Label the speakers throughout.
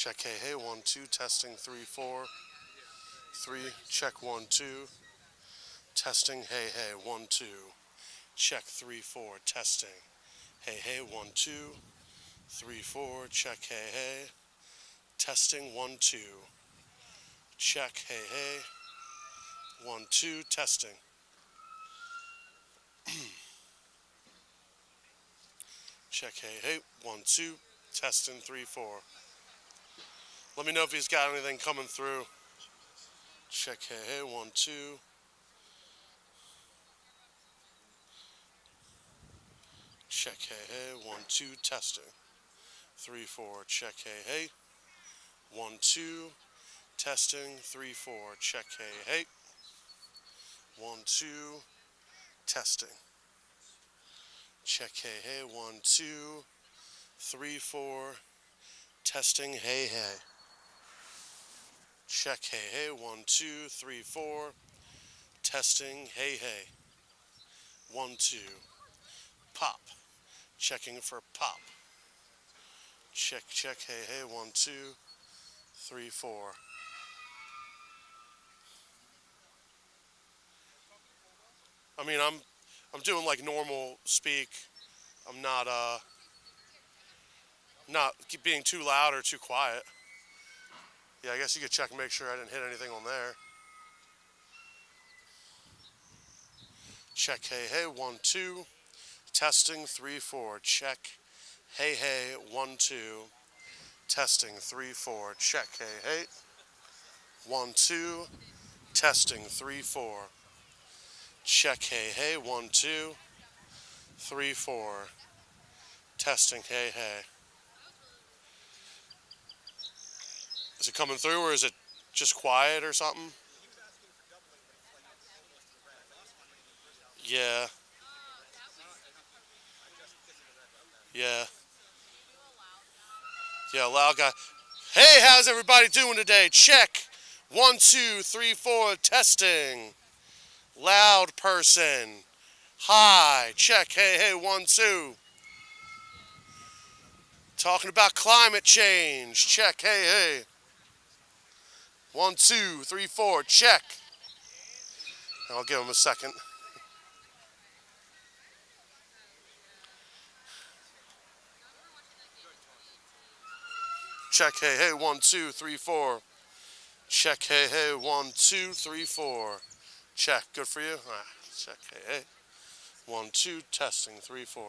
Speaker 1: Check, hey, hey, 1, 2, testing, 3, 4. 3, check, 1, 2. Testing, hey, hey, 1, 2. Check, 3, 4, testing. Hey, hey, 1, 2. 3, 4, check, hey, hey. Testing, 1, 2. Check, hey, hey. 1, 2, testing. Check, hey, hey, 1, 2. Testing, 3, 4. Let me know if he's got anything coming through. Check, hey, hey, 1, 2. Check, hey, hey, 1, 2, testing. 3, 4, check, hey, hey. 1, 2, testing. 3, 4, check, hey, hey. 1, 2, testing. Check, hey, hey, 1, 2, 3, 4, testing, hey, hey. Check, hey, hey, 1, 2, 3, 4, testing, hey, hey. 1, 2, pop. Checking for pop. Check, check, hey, hey, 1, 2, 3, 4. I mean, I'm doing like normal speak. I'm not being too loud or too quiet. Yeah, I guess you could check and make sure I didn't hit anything on there. Check, hey, hey, 1, 2. Testing, 3, 4. Check, hey, hey, 1, 2. Testing, 3, 4. Check, hey, hey. 1, 2. Testing, 3, 4. Check, hey, hey, 1, 2. 3, 4. Testing, hey, hey. Is it coming through or is it just quiet or something? Yeah, yeah, yeah, loud guy. Hey, how's everybody doing today? Check. 1, 2, 3, 4. Testing. Loud person. Hi. Check. Hey, hey, 1, 2. Talking about climate change. Check. Hey, hey. 1, 2, 3, 4. Check. I'll give him a second. Check. Hey, hey, 1, 2, 3, 4. Check. Hey, hey, 1, 2, 3, 4. Check. Good for you? All right. Check. Hey, hey. 1, 2. Testing. 3, 4.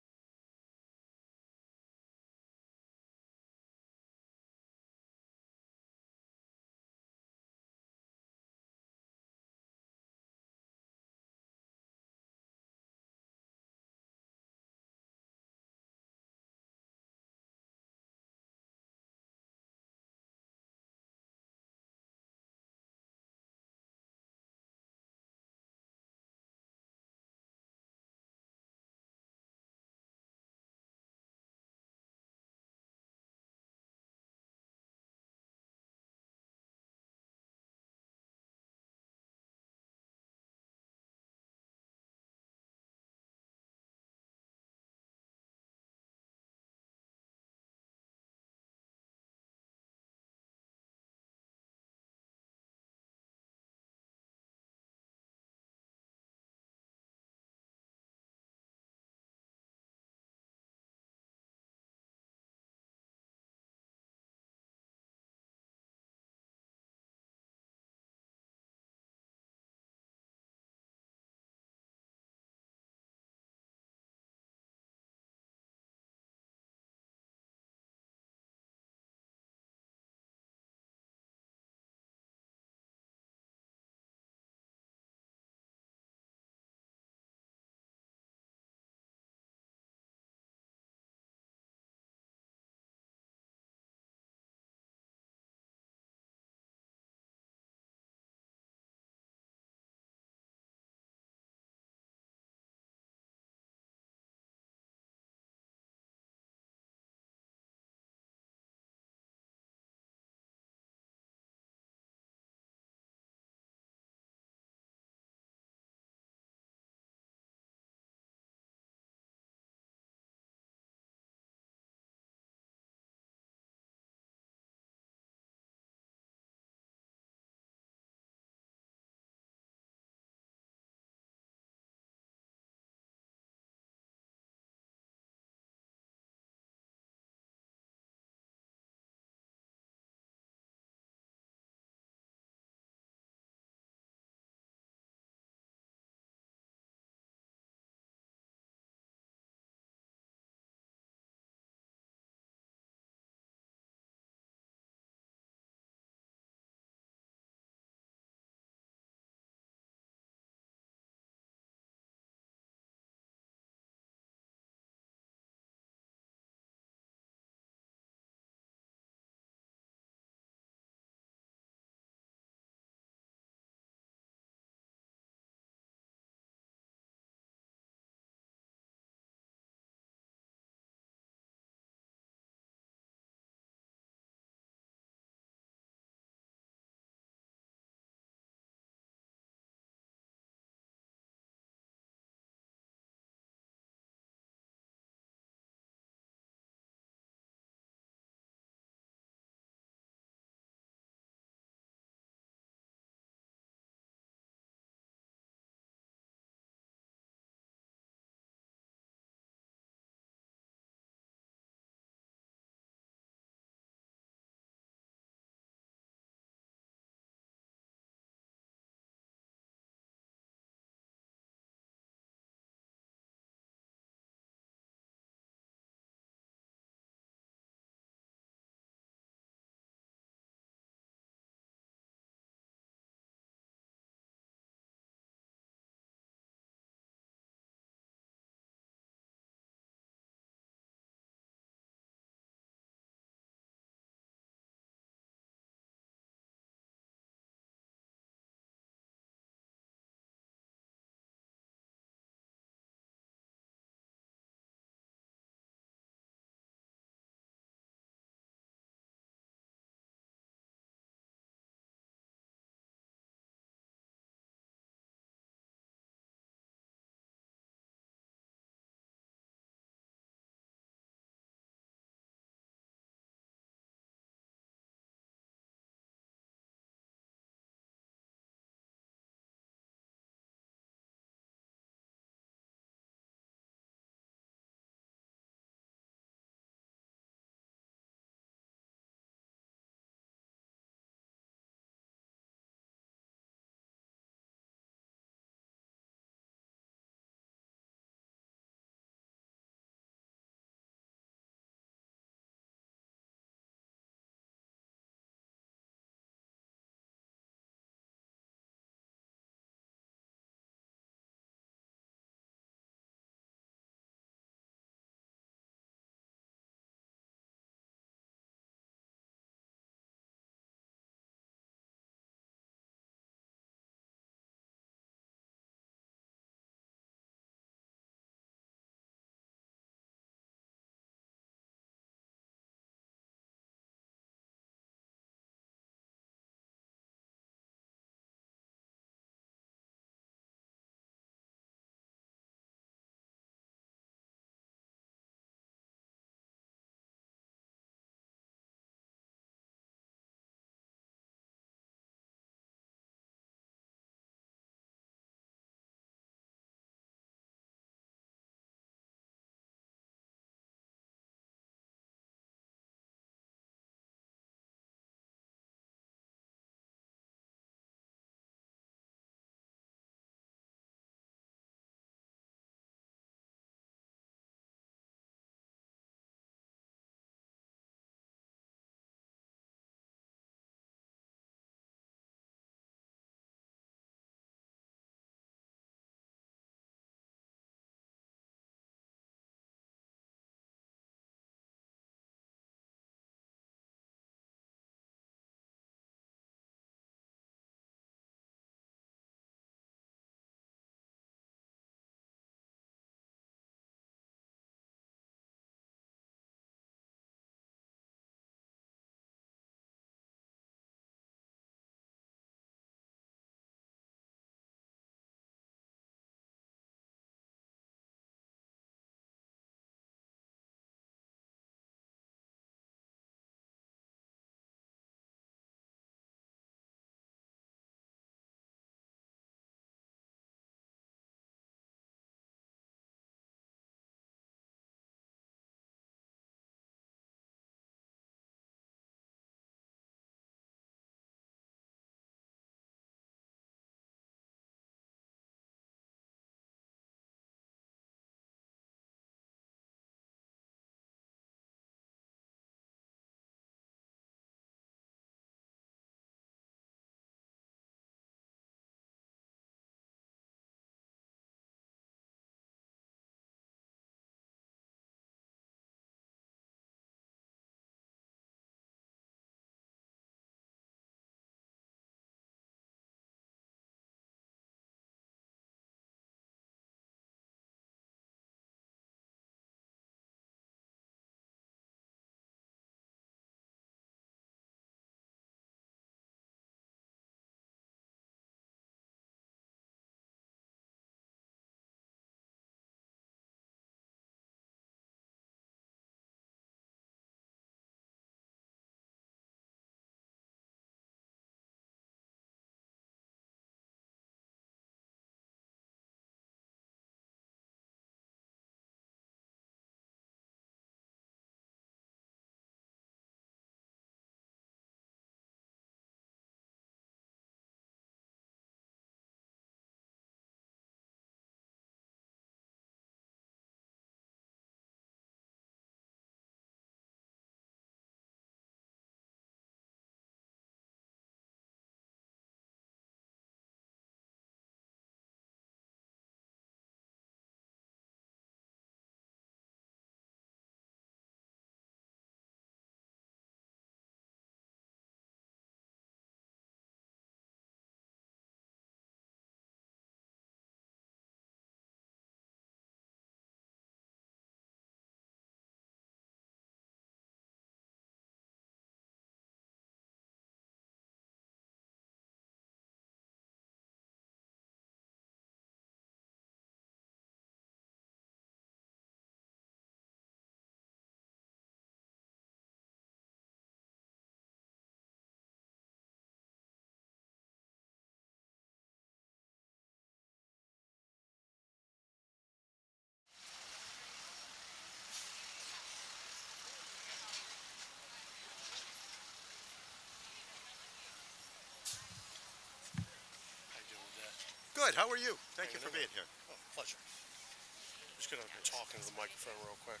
Speaker 2: Good. How are you? Thank you
Speaker 1: Hanging
Speaker 2: for
Speaker 1: in there.
Speaker 2: being here.
Speaker 1: Oh, pleasure. I'm just gonna talk into the microphone real quick.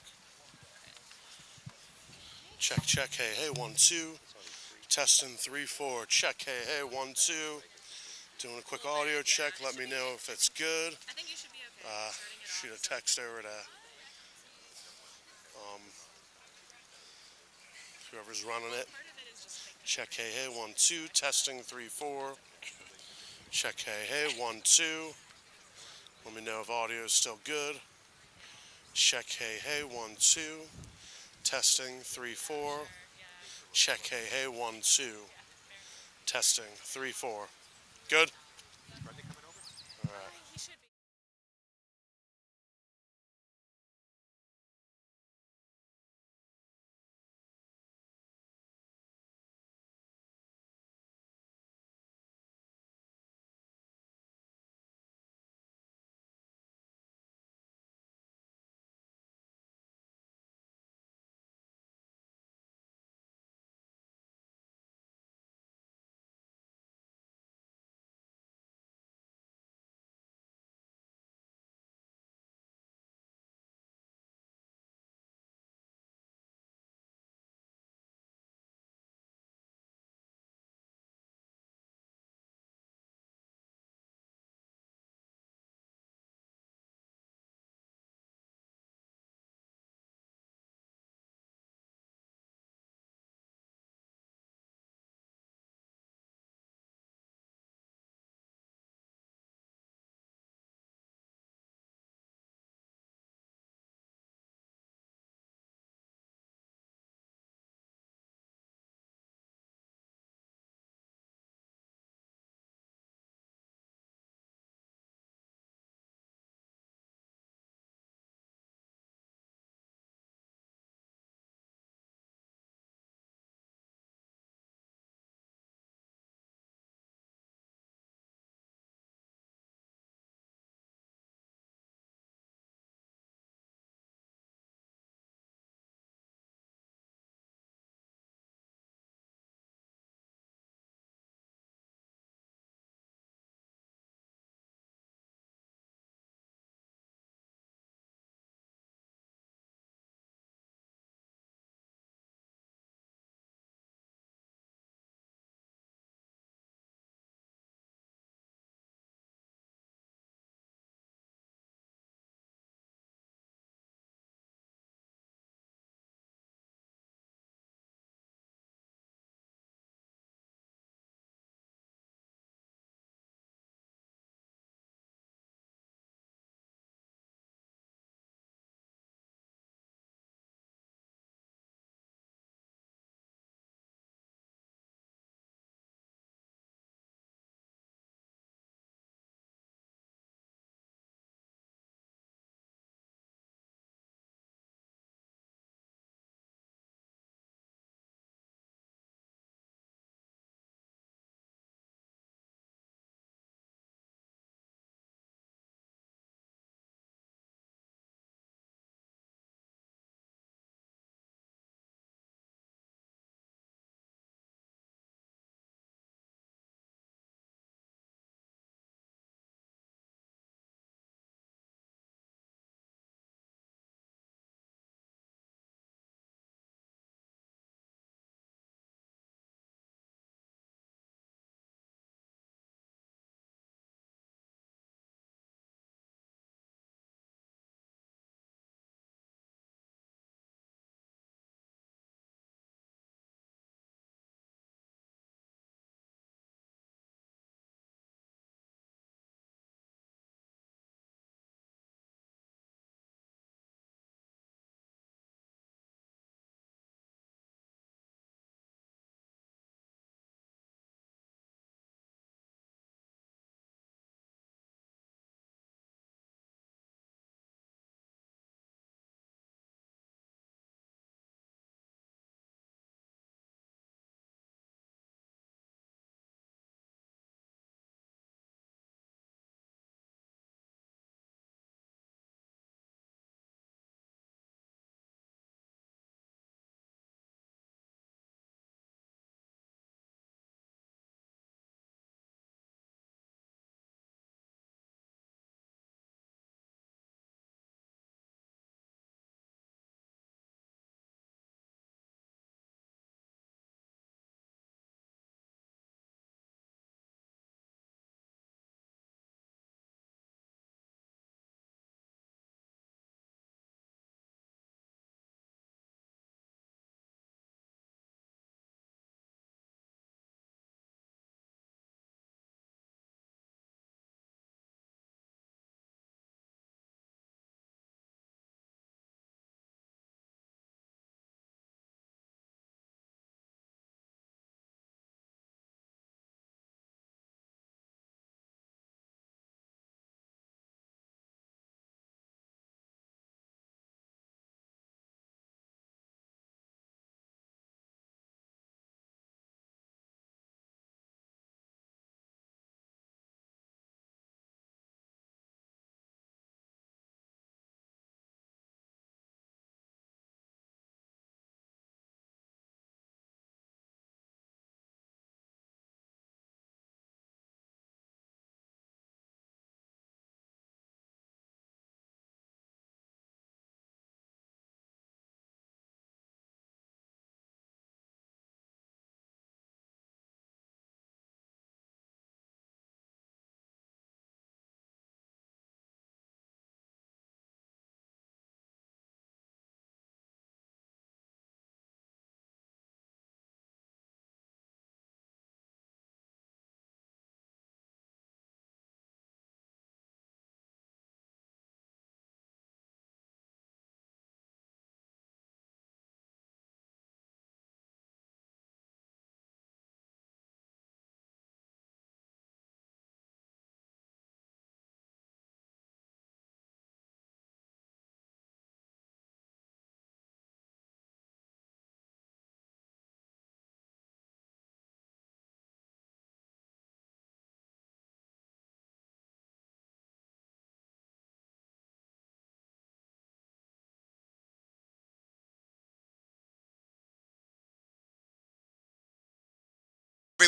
Speaker 1: Check, check, hey, hey, 1, 2. Testing 3, 4. Check, hey, hey, 1, 2. Doing a quick audio check. Let me know if it's good.
Speaker 3: I think you should be okay.
Speaker 1: Shoot a text over to whoever's running it.
Speaker 3: Part of it is just like
Speaker 1: Check, hey, hey, 1, 2. Testing 3, 4. Check, hey, hey, 1, 2. Let me know if audio is still good. Check, hey, hey, 1, 2. Testing 3, 4. Check, hey, hey, 1, 2. Testing 3, 4. Good? All right.
Speaker 3: he should be.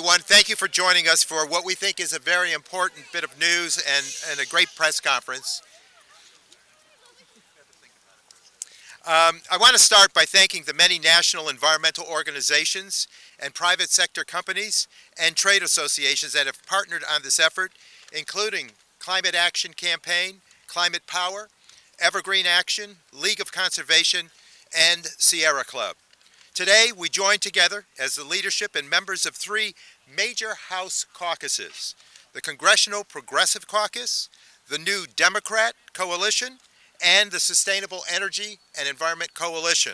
Speaker 2: everyone. Thank you for joining us for what we think is a very important bit of news and a great press conference. I want to start by thanking the many national environmental organizations and private sector companies and trade associations that have partnered on this effort, including Climate Action Campaign, Climate Power, Evergreen Action, League of Conservation, and Sierra Club. Today, we join together as the leadership and members of three major House caucuses: the Congressional Progressive Caucus, the New Democrat Coalition, and the Sustainable Energy and Environment Coalition.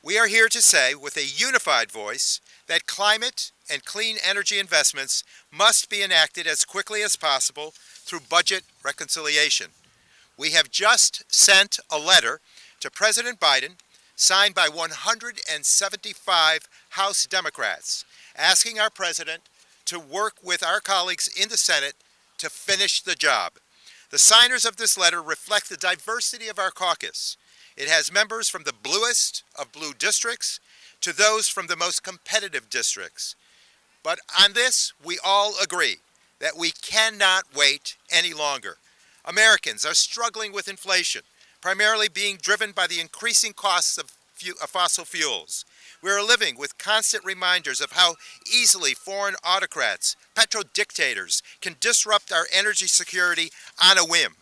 Speaker 2: We are here to say with a unified voice that climate and clean energy investments must be enacted as quickly as possible through budget reconciliation. We have just sent a letter to President Biden, signed by 175 House Democrats, asking our president to work with our colleagues in the Senate to finish the job. The signers of this letter reflect the diversity of our caucus. It has members from the bluest of blue districts to those from the most competitive districts. But on this, we all agree that we cannot wait any longer. Americans are struggling with inflation, primarily being driven by the increasing costs of fossil fuels. We are living with constant reminders of how easily foreign autocrats, petrodictators, can disrupt our energy security on a whim.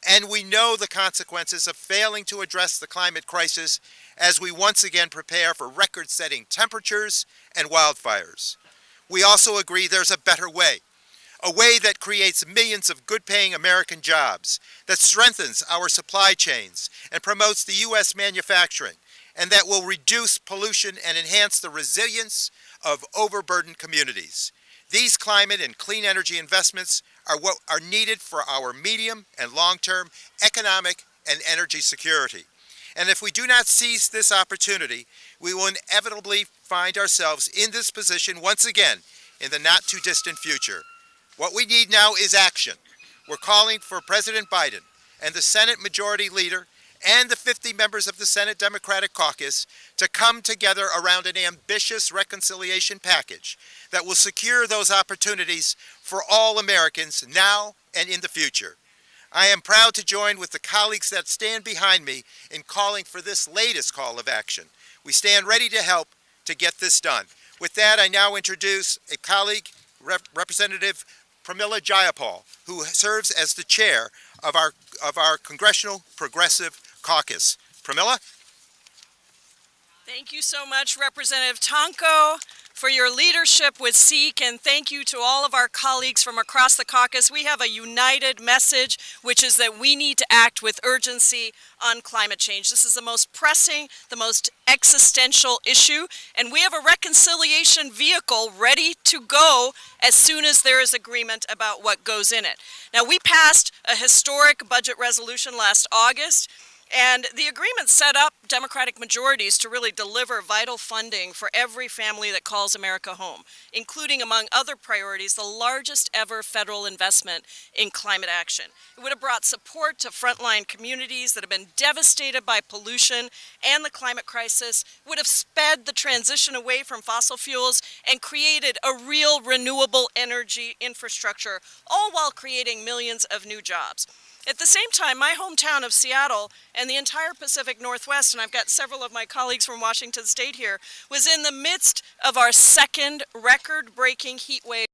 Speaker 2: And we know the consequences of failing to address the climate crisis as we once again prepare for record-setting temperatures and wildfires. We also agree there's a better way. A way that creates millions of good-paying American jobs, that strengthens our supply chains and promotes the U.S. manufacturing, and that will reduce pollution and enhance the resilience of overburdened communities. These climate and clean energy investments are what are needed for our medium and long-term economic and energy security. And if we do not seize this opportunity, we will inevitably find ourselves in this position once again in the not-too-distant future. What we need now is action. We're calling for President Biden and the Senate Majority Leader and the 50 members of the Senate Democratic Caucus to come together around an ambitious reconciliation package that will secure those opportunities for all Americans now and in the future. I am proud to join with the colleagues that stand behind me in calling for this latest call of action. We stand ready to help to get this done. With that, I now introduce a colleague, Representative Pramila Jayapal, who serves as the chair of our Congressional Progressive Caucus. Pramila?
Speaker 3: Thank you so much, Representative Tonko, for your leadership with SEEK, and thank you to all of our colleagues from across the caucus. We have a united message, which is that we need to act with urgency on climate change. This is the most pressing, the most existential issue, and we have a reconciliation vehicle ready to go as soon as there is agreement about what goes in it. Now, we passed a historic budget resolution last August, and the agreement set up Democratic majorities to really deliver vital funding for every family that calls America home, including, among other priorities, the largest ever federal investment in climate action. It would have brought support to frontline communities that have been devastated by pollution and the climate crisis, would have sped the transition away from fossil fuels and created a real renewable energy infrastructure, all while creating millions of new jobs. At the same time, my hometown of Seattle and the entire Pacific Northwest, and I've got several of my colleagues from Washington State here, was in the midst of our second record-breaking heat wave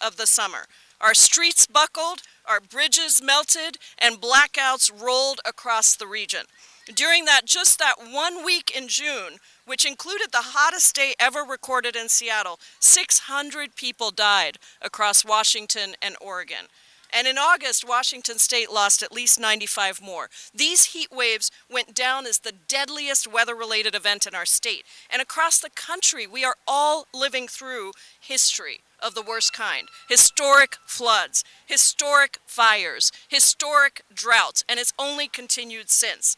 Speaker 3: of the summer. Our streets buckled, our bridges melted, and blackouts rolled across the region. During just that 1 week in June, which included the hottest day ever recorded in Seattle, 600 people died across Washington and Oregon. And in August, Washington State lost at least 95 more. These heat waves went down as the deadliest weather-related event in our state. And across the country, we are all living through history of the worst kind. Historic floods, historic fires, historic droughts, and it's only continued since.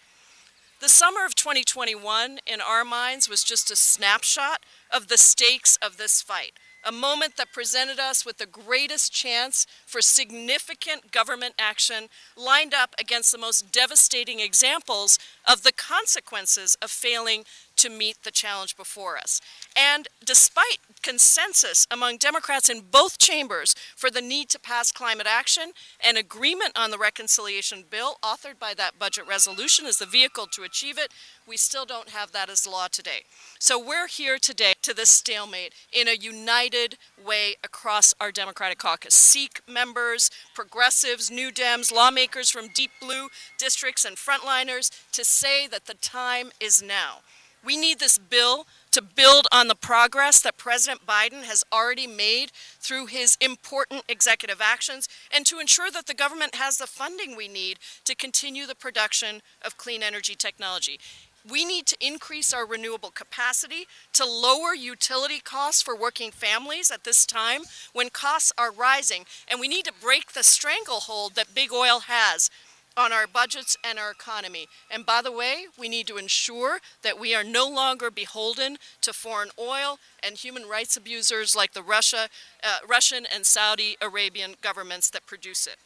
Speaker 3: The summer of 2021, in our minds, was just a snapshot of the stakes of this fight. A moment that presented us with the greatest chance for significant government action lined up against the most devastating examples of the consequences of failing to meet the challenge before us. And despite consensus among Democrats in both chambers for the need to pass climate action and agreement on the reconciliation bill authored by that budget resolution as the vehicle to achieve it, we still don't have that as law today. So we're here today to this stalemate in a united way across our Democratic caucus. Sikh members, progressives, New Dems, lawmakers from deep blue districts and frontliners to say that the time is now. We need this bill to build on the progress that President Biden has already made through his important executive actions and to ensure that the government has the funding we need to continue the production of clean energy technology. We need to increase our renewable capacity to lower utility costs for working families at this time when costs are rising, and we need to break the stranglehold that big oil has on our budgets and our economy. And by the way, we need to ensure that we are no longer beholden to foreign oil and human rights abusers like the Russian and Saudi Arabian governments that produce it.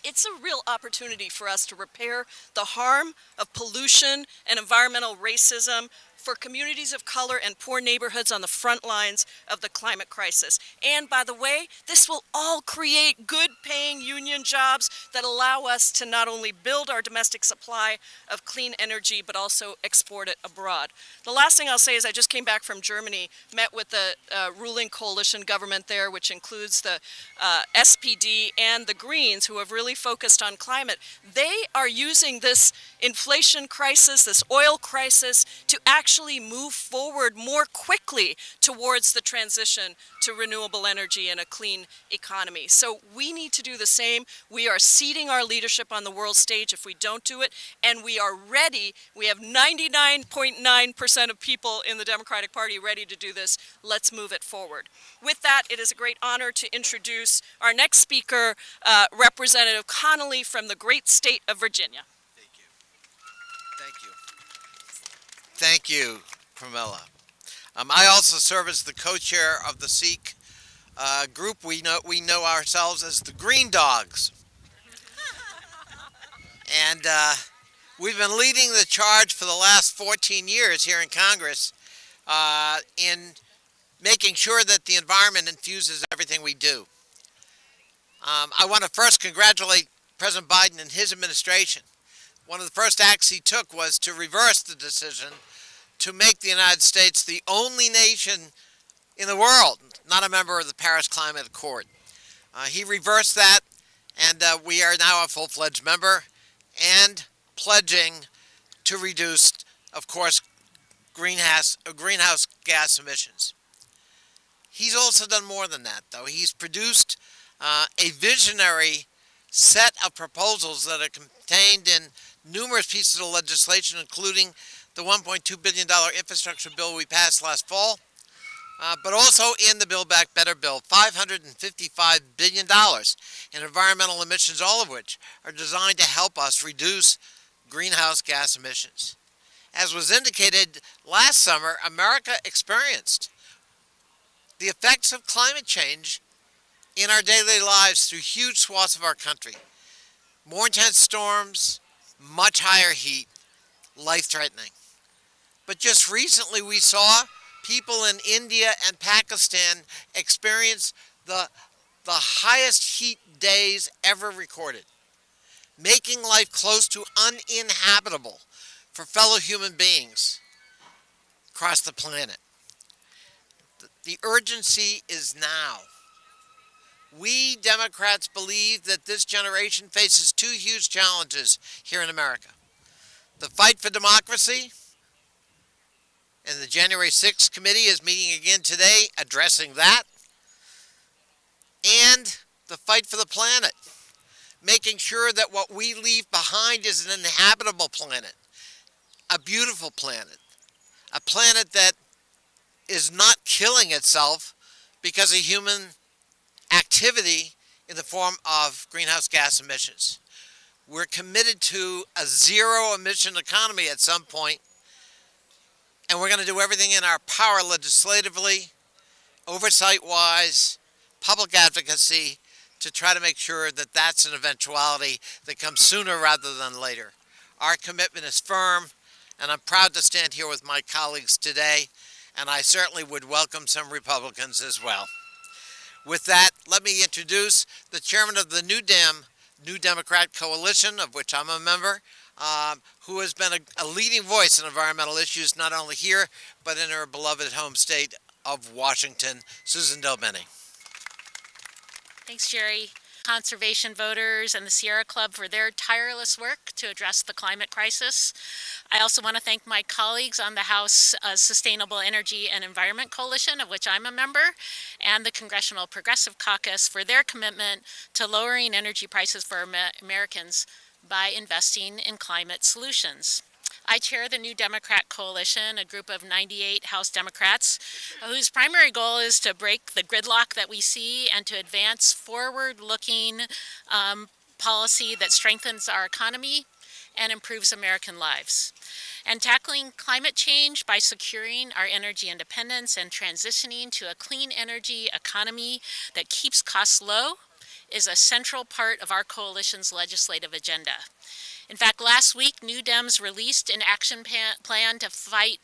Speaker 3: It's a real opportunity for us to repair the harm of pollution and environmental racism for communities of color and poor neighborhoods on the front lines of the climate crisis. And by the way, this will all create good-paying union jobs that allow us to not only build our domestic supply of clean energy, but also export it abroad. The last thing I'll say is I just came back from Germany, met with the ruling coalition government there, which includes the SPD and the Greens, who have really focused on climate. They are using this inflation crisis, this oil crisis, to actually move forward more quickly towards the transition to renewable energy and a clean economy. So we need to do the same. We are ceding our leadership on the world stage if we don't do it, and we are ready. We have 99.9% of people in the Democratic Party ready to do this. Let's move it forward. With that, it is a great honor to introduce our next speaker, Representative Connolly from the great state of Virginia.
Speaker 4: Thank you, Pramila. I also serve as the co-chair of the Sikh group. We know ourselves as the Green Dogs. And we've been leading the charge for the last 14 years here in Congress in making sure that the environment infuses everything we do. I want to first congratulate President Biden and his administration. One of the first acts he took was to reverse the decision to make the United States the only nation in the world not a member of the Paris Climate Accord. He reversed that, and we are now a full-fledged member and pledging to reduce, of course, greenhouse gas emissions. He's also done more than that, though. He's produced a visionary set of proposals that are contained in numerous pieces of legislation, including the $1.2 billion infrastructure bill we passed last fall, but also in the Build Back Better bill, $555 billion in environmental emissions, all of which are designed to help us reduce greenhouse gas emissions. As was indicated last summer, America experienced the effects of climate change in our daily lives through huge swaths of our country. More intense storms, much higher heat, life-threatening. But just recently we saw people in India and Pakistan experience the highest heat days ever recorded, making life close to uninhabitable for fellow human beings across the planet. The urgency is now. We Democrats believe that this generation faces two huge challenges here in America. The fight for democracy, and the January 6th committee is meeting again today addressing that, and the fight for the planet, making sure that what we leave behind is an inhabitable planet, a beautiful planet, a planet that is not killing itself because of human activity in the form of greenhouse gas emissions. We're committed to a zero emission economy at some point, and we're going to do everything in our power legislatively, oversight-wise, public advocacy, to try to make sure that that's an eventuality that comes sooner rather than later. Our commitment is firm, and I'm proud to stand here with my colleagues today, and I certainly would welcome some Republicans as well. With that, let me introduce the chairman of the New Democrat Coalition, of which I'm a member, who has been a leading voice in environmental issues, not only here, but in her beloved home state of Washington, Susan Delbene.
Speaker 5: Thanks, Jerry. Conservation voters and the Sierra Club for their tireless work to address the climate crisis. I also want to thank my colleagues on the House Sustainable Energy and Environment Coalition, of which I'm a member, and the Congressional Progressive Caucus for their commitment to lowering energy prices for Americans by investing in climate solutions. I chair the New Democrat Coalition, a group of 98 House Democrats, whose primary goal is to break the gridlock that we see and to advance forward-looking policy that strengthens our economy and improves American lives. And tackling climate change by securing our energy independence and transitioning to a clean energy economy that keeps costs low is a central part of our coalition's legislative agenda. In fact, last week, New Dems released an action plan to fight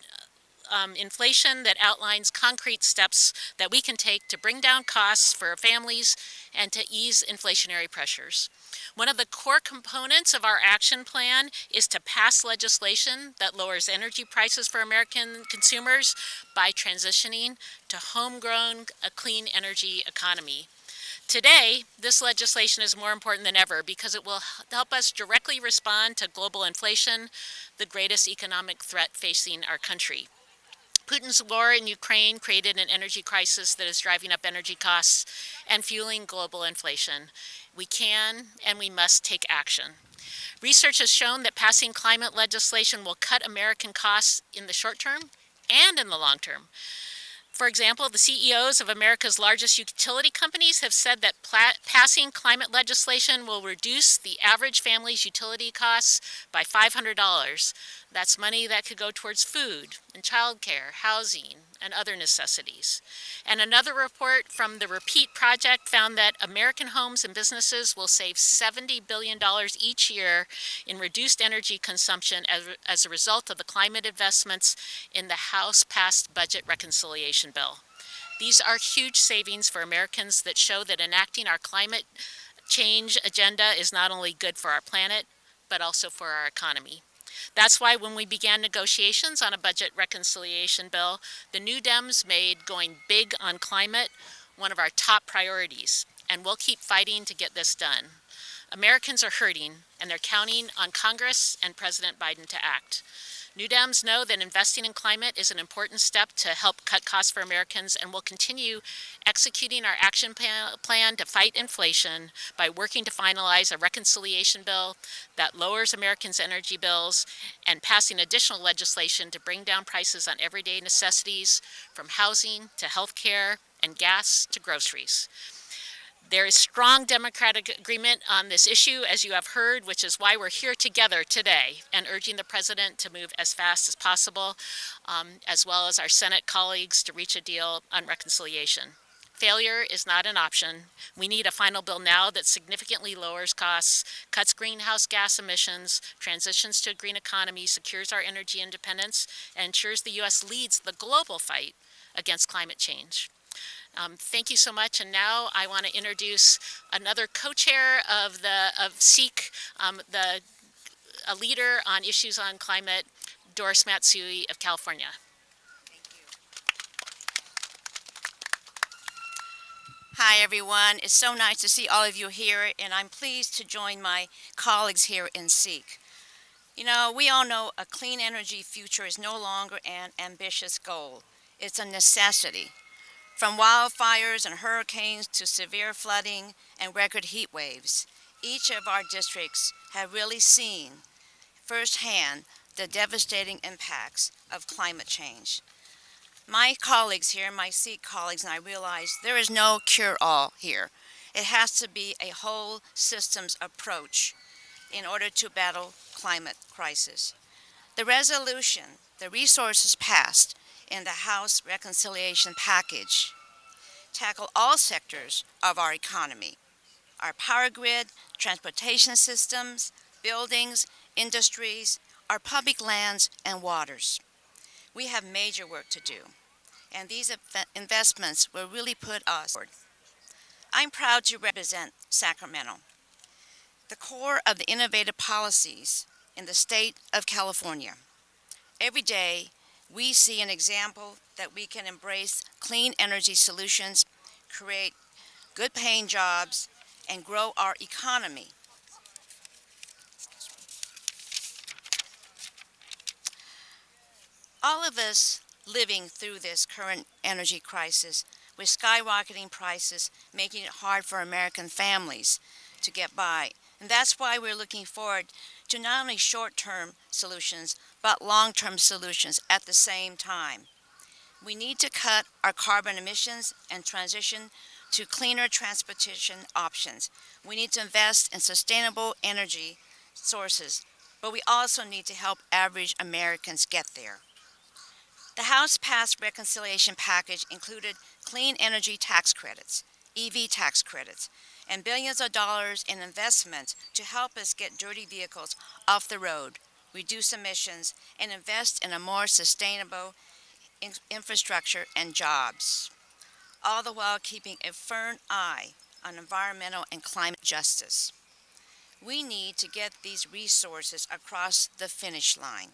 Speaker 5: inflation that outlines concrete steps that we can take to bring down costs for our families and to ease inflationary pressures. One of the core components of our action plan is to pass legislation that lowers energy prices for American consumers by transitioning to homegrown, a clean energy economy. Today, this legislation is more important than ever because it will help us directly respond to global inflation, the greatest economic threat facing our country. Putin's war in Ukraine created an energy crisis that is driving up energy costs and fueling global inflation. We can and we must take action. Research has shown that passing climate legislation will cut American costs in the short term and in the long term. For example, the CEOs of America's largest utility companies have said that passing climate legislation will reduce the average family's utility costs by $500. That's money that could go towards food and childcare, housing, and other necessities. And another report from the Repeat Project found that American homes and businesses will save $70 billion each year in reduced energy consumption as a result of the climate investments in the House-passed budget reconciliation bill. These are huge savings for Americans that show that enacting our climate change agenda is not only good for our planet, but also for our economy. That's why when we began negotiations on a budget reconciliation bill, the New Dems made going big on climate one of our top priorities, and we'll keep fighting to get this done. Americans are hurting, and they're counting on Congress and President Biden to act. New Dems know that investing in climate is an important step to help cut costs for Americans, and will continue executing our action plan to fight inflation by working to finalize a reconciliation bill that lowers Americans' energy bills and passing additional legislation to bring down prices on everyday necessities, from housing to health care and gas to groceries. There is strong Democratic agreement on this issue, as you have heard, which is why we're here together today and urging the President to move as fast as possible, as well as our Senate colleagues to reach a deal on reconciliation. Failure is not an option. We need a final bill now that significantly lowers costs, cuts greenhouse gas emissions, transitions to a green economy, secures our energy independence, and ensures the U.S. leads the global fight against climate change. Thank you so much, and now I want to introduce another co-chair of SEEK, a leader on issues on climate, Doris Matsui of California.
Speaker 6: Hi everyone, it's so nice to see all of you here, and I'm pleased to join my colleagues here in SEEK. You know, we all know a clean energy future is no longer an ambitious goal. It's a necessity. From wildfires and hurricanes to severe flooding and record heat waves, each of our districts have really seen firsthand the devastating impacts of climate change. My colleagues here, my SEEK colleagues, and I realize there is no cure-all here. It has to be a whole systems approach in order to battle climate crisis. The resolution, the resources passed in the House Reconciliation Package tackle all sectors of our economy, our power grid, transportation systems, buildings, industries, our public lands and waters. We have major work to do, and these investments will really put us forward. I'm proud to represent Sacramento, the core of the innovative policies in the state of California. Every day, we see an example that we can embrace clean energy solutions, create good paying jobs, and grow our economy. All of us living through this current energy crisis with skyrocketing prices, making it hard for American families to get by. And that's why we're looking forward to not only short-term solutions, but long-term solutions at the same time. We need to cut our carbon emissions and transition to cleaner transportation options. We need to invest in sustainable energy sources, but we also need to help average Americans get there. The House passed reconciliation package included clean energy tax credits, EV tax credits, and billions of dollars in investments to help us get dirty vehicles off the road, reduce emissions, and invest in a more sustainable infrastructure and jobs, all the while keeping a firm eye on environmental and climate justice. We need to get these resources across the finish line.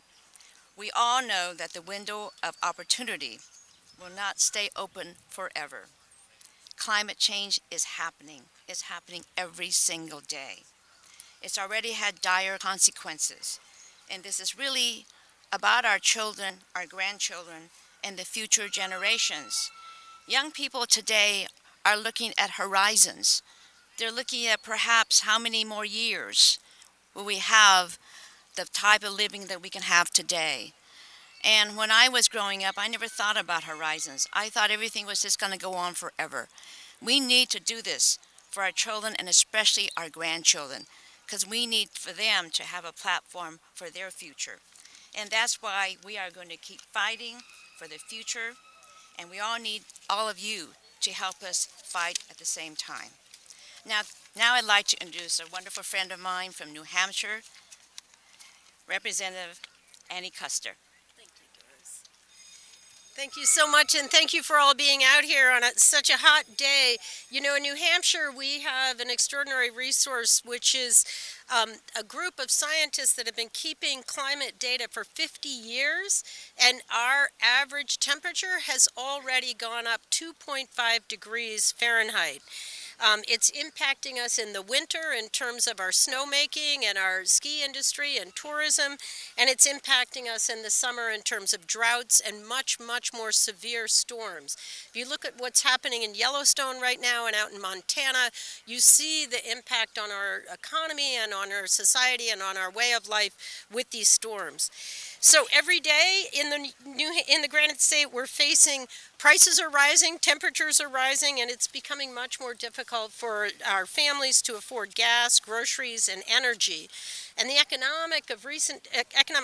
Speaker 6: We all know that the window of opportunity will not stay open forever. Climate change is happening every single day. It's already had dire consequences, and this is really about our children, our grandchildren, and the future generations. Young people today are looking at horizons. They're looking at perhaps how many more years will we have the type of living that we can have today. And when I was growing up, I never thought about horizons. I thought everything was just going to go on forever. We need to do this for our children and especially our grandchildren, because we need for them to have a platform for their future. And that's why we are going to keep fighting for the future, and we all need all of you to help us fight at the same time. Now I'd like to introduce a wonderful friend of mine from New Hampshire, Representative Annie Kuster.
Speaker 7: Thank you so much, and thank you for all being out here on such a hot day. You know, in New Hampshire, we have an extraordinary resource, which is a group of scientists that have been keeping climate data for 50 years, and our average temperature has already gone up 2.5 degrees Fahrenheit. It's impacting us in the winter in terms of our snowmaking and our ski industry and tourism, and it's impacting us in the summer in terms of droughts and much, much more severe storms. If you look at what's happening in Yellowstone right now and out in Montana, you see the impact on our economy and on our society and on our way of life with these storms. So every day in the Granite State, we're facing prices are rising, temperatures are rising, and it's becoming much more difficult for our families to afford gas, groceries, and energy. And the economic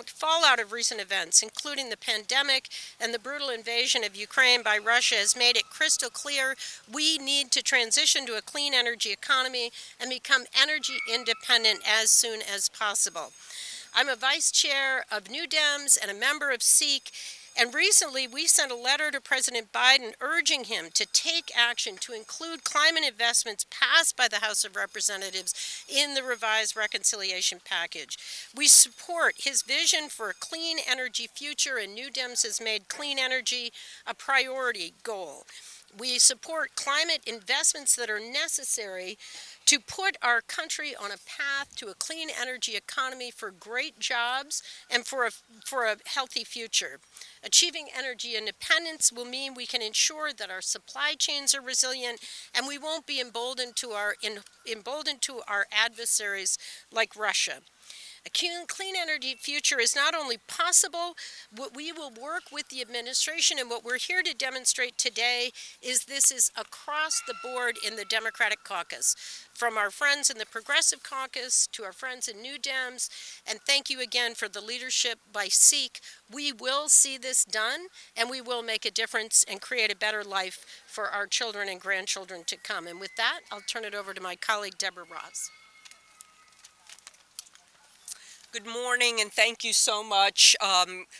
Speaker 7: fallout of recent events, including the pandemic and the brutal invasion of Ukraine by Russia, has made it crystal clear we need to transition to a clean energy economy and become energy independent as soon as possible. I'm a vice chair of New Dems and a member of SEEK, and recently we sent a letter to President Biden urging him to take action to include climate investments passed by the House of Representatives in the revised reconciliation package. We support his vision for a clean energy future, and New Dems has made clean energy a priority goal. We support climate investments that are necessary to put our country on a path to a clean energy economy for great jobs and for a healthy future. Achieving energy independence will mean we can ensure that our supply chains are resilient and we won't be emboldened to our adversaries like Russia. A clean energy future is not only possible, but we will work with the administration, and what we're here to demonstrate today is this is across the board in the Democratic caucus, from our friends in the Progressive Caucus to our friends in New Dems, and thank you again for the leadership by SEEK. We will see this done, and we will make a difference and create a better life for our children and grandchildren to come. And with that, I'll turn it over to my colleague, Deborah Ross.
Speaker 3: Good morning, and thank you so much,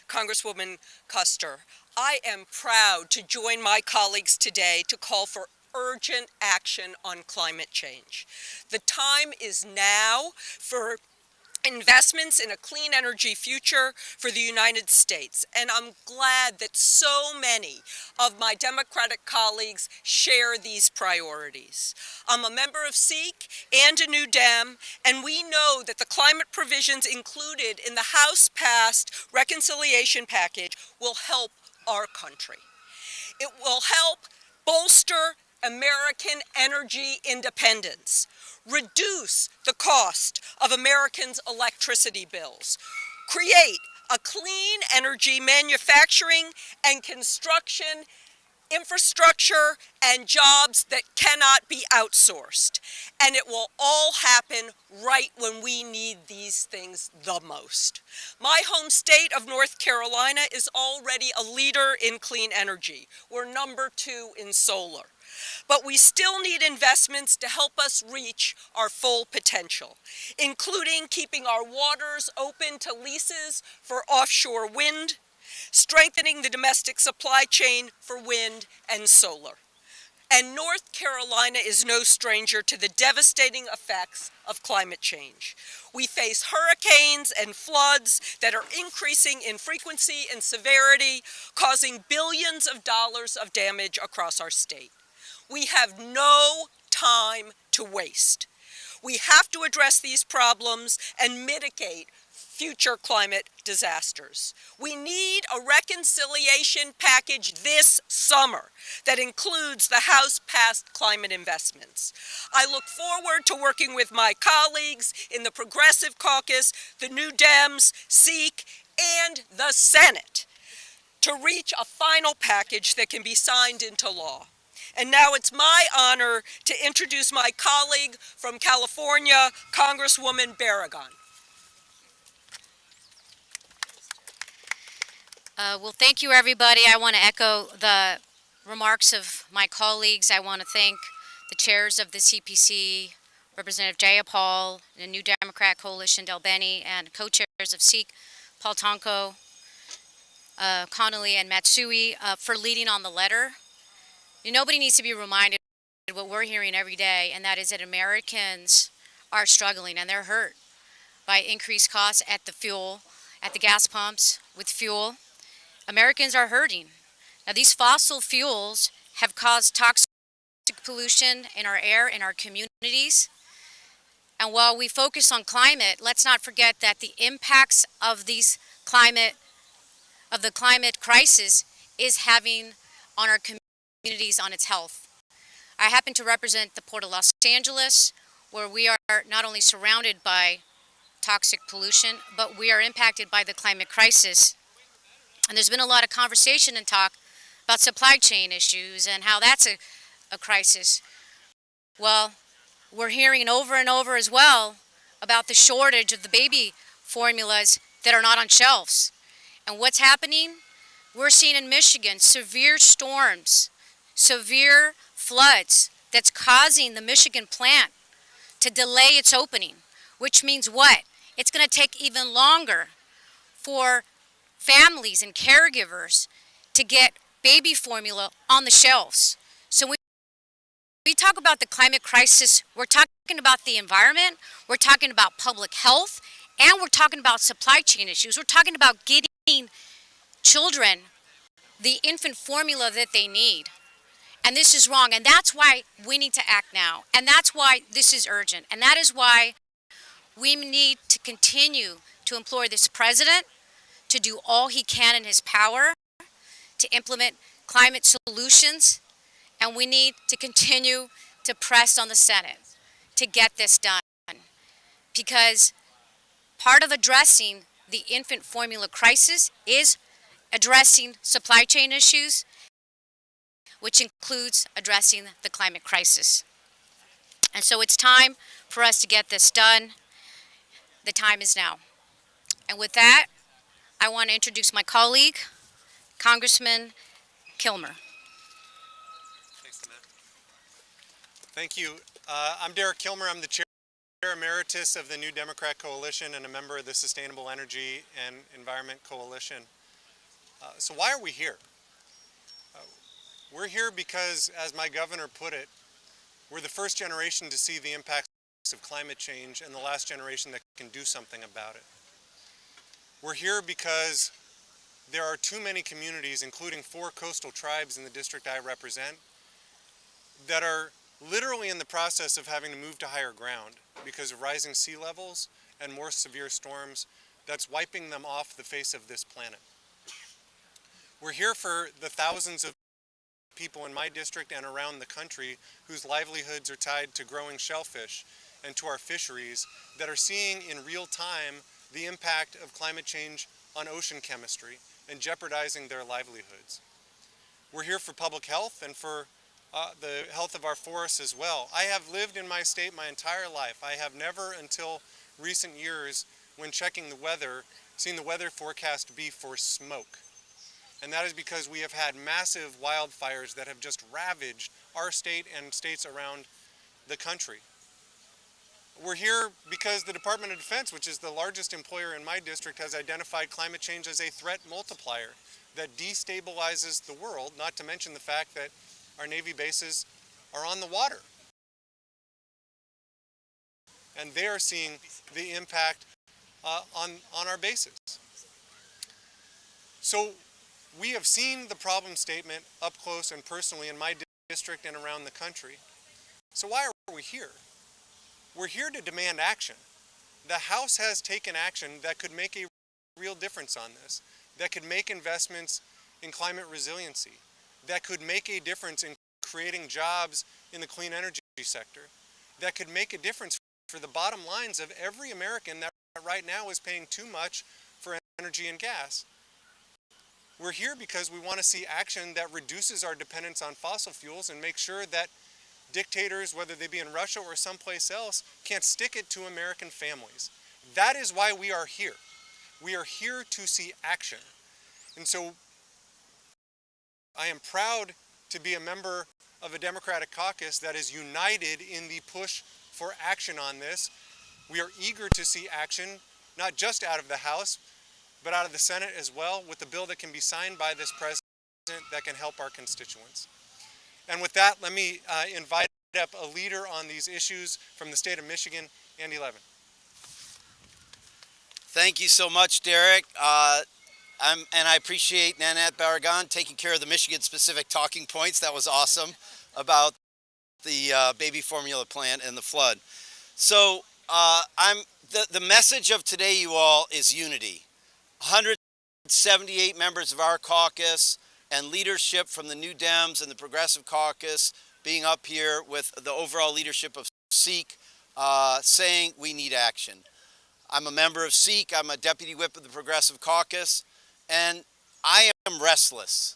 Speaker 3: Congresswoman Custer. I am proud to join my colleagues today to call for urgent action on climate change. The time is now for investments in a clean energy future for the United States. And I'm glad that so many of my Democratic colleagues share these priorities. I'm a member of SEEK and a New Dem, and we know that the climate provisions included in the House-passed reconciliation package will help our country. It will help bolster American energy independence, reduce the cost of Americans' electricity bills, create a clean energy manufacturing and construction infrastructure and jobs that cannot be outsourced. And it will all happen right when we need these things the most. My home state of North Carolina is already a leader in clean energy. We're number 2 in solar. But we still need investments to help us reach our full potential, including keeping our waters open to leases for offshore wind, strengthening the domestic supply chain for wind and solar. And North Carolina is no stranger to the devastating effects of climate change. We face hurricanes and floods that are increasing in frequency and severity, causing billions of dollars of damage across our state. We have no time to waste. We have to address these problems and mitigate future climate disasters. We need a reconciliation package this summer that includes the House-passed climate investments. I look forward to working with my colleagues in the Progressive Caucus, the New Dems, SEEK, and the Senate to reach a final package that can be signed into law. And now it's my honor to introduce my colleague from California, Congresswoman Barragan.
Speaker 8: Well, thank you, everybody. I want to echo the remarks of my colleagues. I want to thank the chairs of the CPC, Representative Jayapal, the New Democrat Coalition, Del Beni, and co-chairs of SEEK, Paul Tonko, Connolly, and Matsui, for leading on the letter. Nobody needs to be reminded of what we're hearing every day, and that is that Americans are struggling and they're hurt by increased costs at the gas pumps with fuel. Americans are hurting. Now, these fossil fuels have caused toxic pollution in our air, in our communities. And while we focus on climate, let's not forget that the impacts of the climate crisis is having on our communities, on its health. I happen to represent the Port of Los Angeles, where we are not only surrounded by toxic pollution, but we are impacted by the climate crisis. And there's been a lot of conversation and talk about supply chain issues and how that's a crisis. Well, we're hearing over and over as well about the shortage of the baby formulas that are not on shelves. And what's happening? We're seeing in Michigan severe storms, severe floods that's causing the Michigan plant to delay its opening, which means what? It's going to take even longer for families and caregivers to get baby formula on the shelves. So when we talk about the climate crisis, we're talking about the environment, we're talking about public health, and we're talking about supply chain issues. We're talking about getting children the infant formula that they need. And this is wrong, and that's why we need to act now. And that's why this is urgent. And that is why we need to continue to implore this president to do all he can in his power to implement climate solutions, and we need to continue to press on the Senate to get this done. Because part of addressing the infant formula crisis is addressing supply chain issues, which includes addressing the climate crisis. And so it's time for us to get this done. The time is now. And with that, I want to introduce my colleague, Congressman Kilmer.
Speaker 9: Thank you. I'm Derek Kilmer. I'm the chair Emeritus of the New Democrat Coalition and a member of the Sustainable Energy and Environment Coalition. So why are we here? We're here because, as my governor put it, we're the first generation to see the impacts of climate change and the last generation that can do something about it. We're here because there are too many communities, including 4 coastal tribes in the district I represent, that are literally in the process of having to move to higher ground because of rising sea levels and more severe storms that's wiping them off the face of this planet. We're here for the thousands of people in my district and around the country whose livelihoods are tied to growing shellfish and to our fisheries that are seeing in real time the impact of climate change on ocean chemistry and jeopardizing their livelihoods. We're here for public health and for the health of our forests as well. I have lived in my state my entire life. I have never until recent years, when checking the weather, seen the weather forecast be for smoke. And that is because we have had massive wildfires that have just ravaged our state and states around the country. We're here because the Department of Defense, which is the largest employer in my district, has identified climate change as a threat multiplier that destabilizes the world, not to mention the fact that our Navy bases are on the water. And they are seeing the impact on our bases. So we have seen the problem statement up close and personally in my district and around the country. So why are we here? We're here to demand action. The House has taken action that could make a real difference on this, that could make investments in climate resiliency, that could make a difference in creating jobs in the clean energy sector, that could make a difference for the bottom lines of every American that right now is paying too much for energy and gas. We're here because we want to see action that reduces our dependence on fossil fuels and make sure that dictators, whether they be in Russia or someplace else, can't stick it to American families. That is why we are here. We are here to see action. And so I am proud to be a member of a Democratic caucus that is united in the push for action on this. We are eager to see action, not just out of the House, but out of the Senate as well, with a bill that can be signed by this president that can help our constituents. And with that, let me invite up a leader on these issues from the state of Michigan, Andy Levin.
Speaker 10: Thank you so much, Derek. And I appreciate Nanette Barragan taking care of the Michigan-specific talking points. That was awesome about the baby formula plant and the flood. So the message of today, you all, is unity. 178 members of our caucus and leadership from the New Dems and the Progressive Caucus being up here with the overall leadership of SEEK saying we need action. I'm a member of SEEK. I'm a deputy whip of the Progressive Caucus, and I am restless.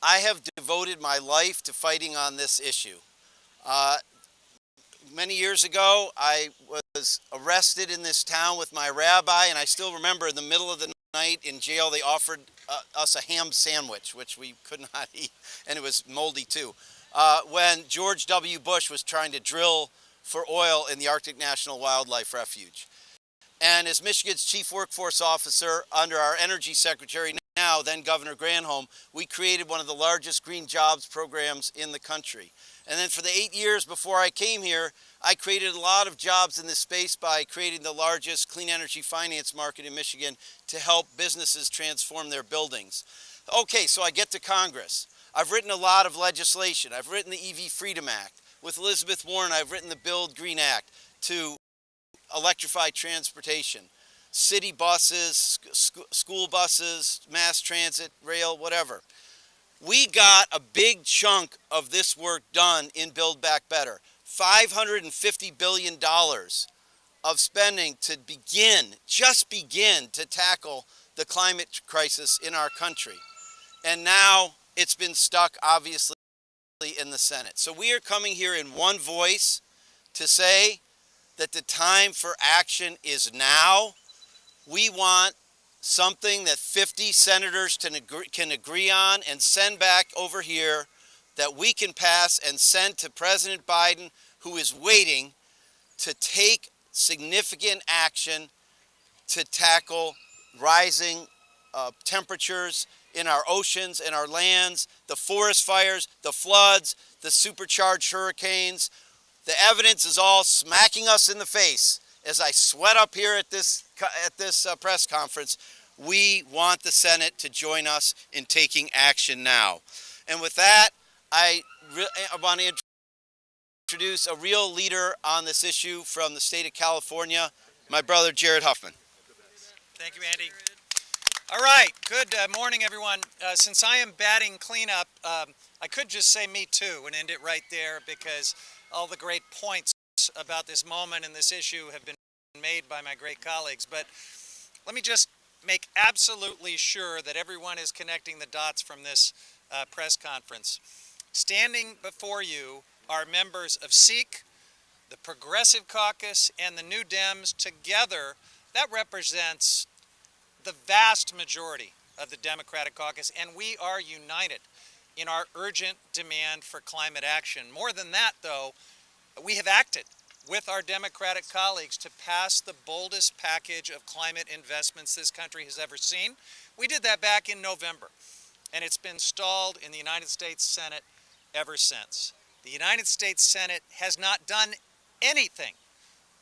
Speaker 10: I have devoted my life to fighting on this issue. Many years ago, I was arrested in this town with my rabbi, and I still remember in the middle of the night in jail, they offered us a ham sandwich, which we could not eat, and it was moldy too, when George W. Bush was trying to drill for oil in the Arctic National Wildlife Refuge. And as Michigan's chief workforce officer under our energy secretary now, then Governor Granholm, we created one of the largest green jobs programs in the country. And then for the 8 years before I came here, I created a lot of jobs in this space by creating the largest clean energy finance market in Michigan to help businesses transform their buildings. Okay, so I get to Congress. I've written a lot of legislation. I've written the EV Freedom Act. With Elizabeth Warren, I've written the Build Green Act to electrify transportation. City buses, school buses, mass transit, rail, whatever. We got a big chunk of this work done in Build Back Better. $550 billion of spending to just begin to tackle the climate crisis in our country. And now it's been stuck, obviously, in the Senate. So we are coming here in one voice to say that the time for action is now. We want something that 50 senators can agree on and send back over here that we can pass and send to President Biden, who is waiting to take significant action to tackle rising temperatures in our oceans and our lands, the forest fires, the floods, the supercharged hurricanes. The evidence is all smacking us in the face as I sweat up here at this press conference. We want the Senate to join us in taking action now. And with that, I want to introduce a real leader on this issue from the state of California, my brother Jared Huffman.
Speaker 11: Thank you, Andy. All right, good morning, everyone. Since I am batting cleanup, I could just say me too and end it right there, because all the great points about this moment and this issue have been made by my great colleagues. But let me just make absolutely sure that everyone is connecting the dots from this press conference. Standing before you are members of SEEK, the Progressive Caucus, and the New Dems. Together, that represents the vast majority of the Democratic caucus, and we are united in our urgent demand for climate action. More than that, though, we have acted with our Democratic colleagues to pass the boldest package of climate investments this country has ever seen. We did that back in November, and it's been stalled in the United States Senate ever since. The United States Senate has not done anything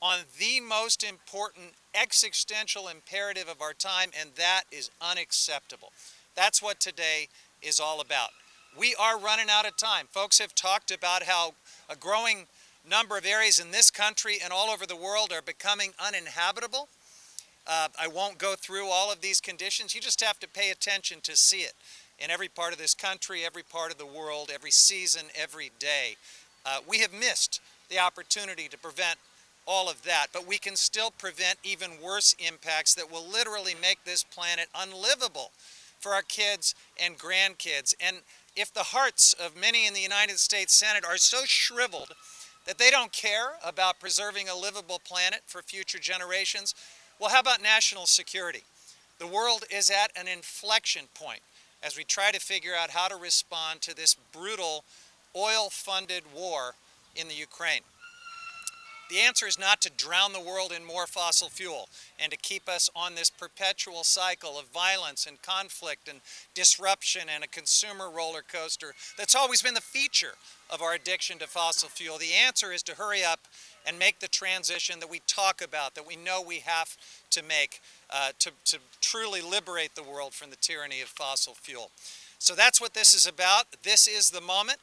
Speaker 11: on the most important existential imperative of our time, and that is unacceptable. That's what today is all about. We are running out of time. Folks have talked about how a growing number of areas in this country and all over the world are becoming uninhabitable. I won't go through all of these conditions. You just have to pay attention to see it in every part of this country, every part of the world, every season, every day. We have missed the opportunity to prevent all of that, but we can still prevent even worse impacts that will literally make this planet unlivable for our kids and grandkids. And if the hearts of many in the United States Senate are so shriveled that they don't care about preserving a livable planet for future generations, well, how about national security? The world is at an inflection point as we try to figure out how to respond to this brutal oil-funded war in the Ukraine. The answer is not to drown the world in more fossil fuel and to keep us on this perpetual cycle of violence and conflict and disruption and a consumer roller coaster that's always been the feature of our addiction to fossil fuel. The answer is to hurry up and make the transition that we talk about, that we know we have to make to truly liberate the world from the tyranny of fossil fuel. So that's what this is about. This is the moment.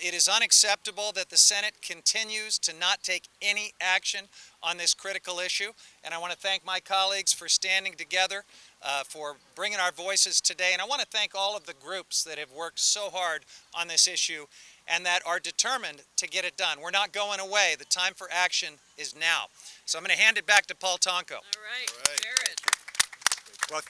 Speaker 11: It is unacceptable that the Senate continues to not take any action on this critical issue, and I want to thank my colleagues for standing together, for bringing our voices today, and I want to thank all of the groups that have worked so hard on this issue and that are determined to get it done. We're not going away. The time for action is now. So I'm going to hand it back to Paul Tonko.
Speaker 3: All right, Jared.
Speaker 2: Well,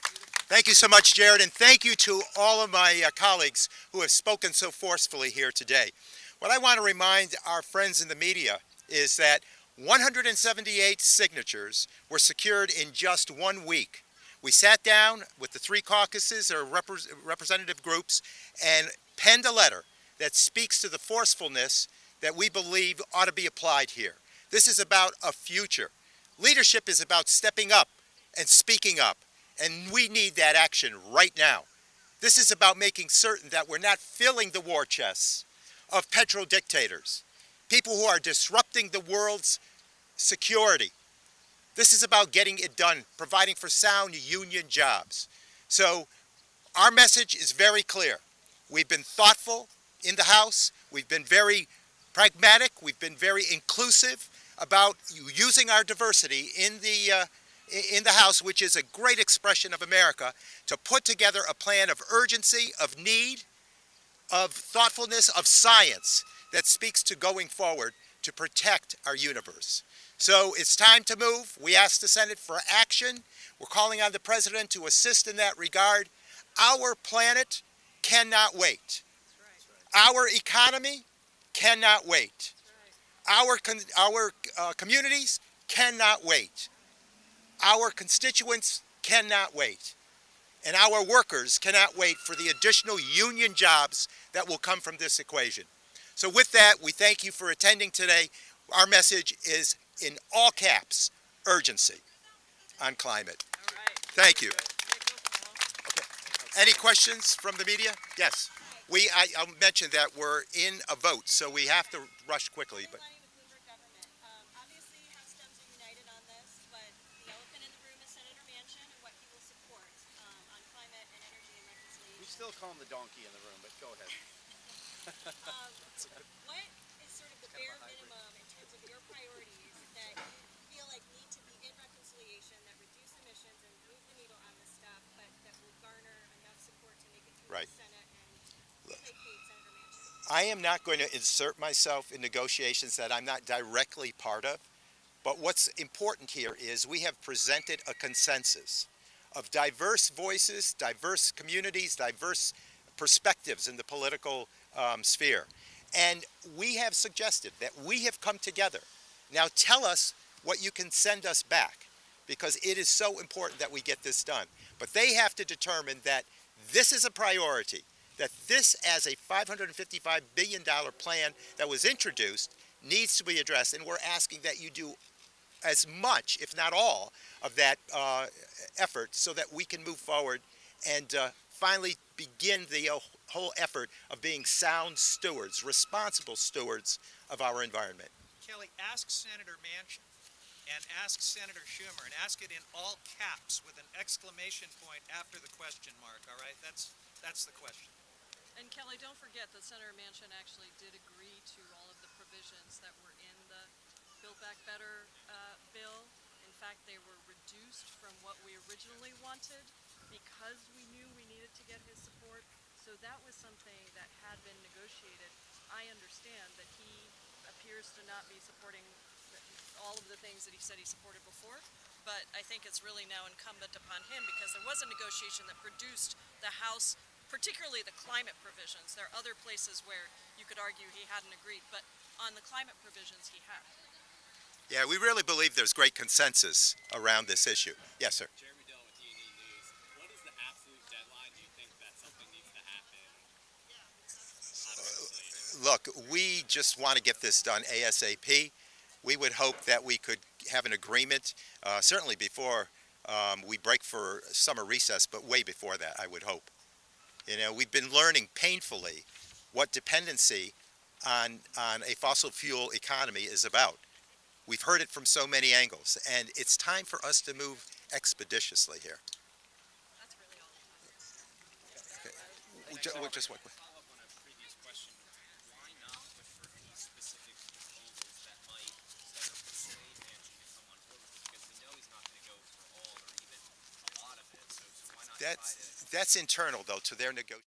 Speaker 2: thank you so much, Jared, and thank you to all of my colleagues who have spoken so forcefully here today. What I want to remind our friends in the media is that 178 signatures were secured in just 1 week. We sat down with the three caucuses or representative groups and penned a letter that speaks to the forcefulness that we believe ought to be applied here. This is about a future. Leadership is about stepping up and speaking up. And we need that action right now. This is about making certain that we're not filling the war chests of petrodictators, people who are disrupting the world's security. This is about getting it done, providing for sound union jobs. So our message is very clear. We've been thoughtful in the House. We've been very pragmatic. We've been very inclusive about using our diversity in the House, which is a great expression of America, to put together a plan of urgency, of need, of thoughtfulness, of science that speaks to going forward to protect our universe. So it's time to move. We ask the Senate for action. We're calling on the President to assist in that regard. Our planet cannot wait. Our economy cannot wait. Our communities cannot wait. Our constituents cannot wait. And our workers cannot wait for the additional union jobs that will come from this equation. So with that, we thank you for attending today. Our message is in all caps, urgency on climate. Thank you. Okay. Any questions from the media? Yes. I'll mention that we're in a vote, so we have to rush quickly. But
Speaker 3: Obviously, House Dems are united on this, but the elephant in the room is Senator Manchin and what he will support on climate and energy and reconciliation.
Speaker 10: We still call him the donkey in the room, but go ahead.
Speaker 3: What is sort of the bare minimum in terms of your priorities that you feel like need to be in reconciliation, that reduce emissions and move the needle on this stuff, but that will garner enough support to make it through
Speaker 2: Right.
Speaker 3: the Senate and placate Senator Manchin?
Speaker 2: I am not going to insert myself in negotiations that I'm not directly part of. But what's important here is we have presented a consensus of diverse voices, diverse communities, diverse perspectives in the political sphere. And we have suggested that we have come together. Now tell us what you can send us back, because it is so important that we get this done. But they have to determine that this is a priority, that this, as a $555 billion plan that was introduced, needs to be addressed. And we're asking that you do as much, if not all, of that effort so that we can move forward and finally begin the whole effort of being sound stewards, responsible stewards of our environment.
Speaker 11: Kelly, ask Senator Manchin and ask Senator Schumer and ask it in all caps with an exclamation point after the question mark, all right? That's the question.
Speaker 3: And Kelly, don't forget that Senator Manchin actually did agree to all of the provisions that were in the Build Back Better bill. In fact, they were reduced from what we originally wanted because we knew we needed to get his support. So that was something that had been negotiated. I understand that he appears to not be supporting all of the things that he said he supported before, but I think it's really now incumbent upon him, because there was a negotiation that produced the House, particularly the climate provisions. There are other places where you could argue he hadn't agreed, but on the climate provisions he had.
Speaker 2: Yeah, we really believe there's great consensus around this issue. Yes, sir.
Speaker 12: Jeremy Dillon with D&E News. What is the absolute deadline do you think that something needs to happen?
Speaker 2: Look, we just want to get this done ASAP. We would hope that we could have an agreement, certainly before we break for summer recess, but way before that, I would hope. You know, we've been learning painfully what dependency on a fossil fuel economy is about. We've heard it from so many angles, and it's time for us to move expeditiously here.
Speaker 3: That's really all.
Speaker 2: Okay. We'll just wait.
Speaker 12: Follow up on a previous question. Why not push for any specific proposals that might persuade Manchin to come on board with it? Because we know he's not going to go for all or even a lot of it. So why not try to...
Speaker 2: That's internal, though, to their negotiations.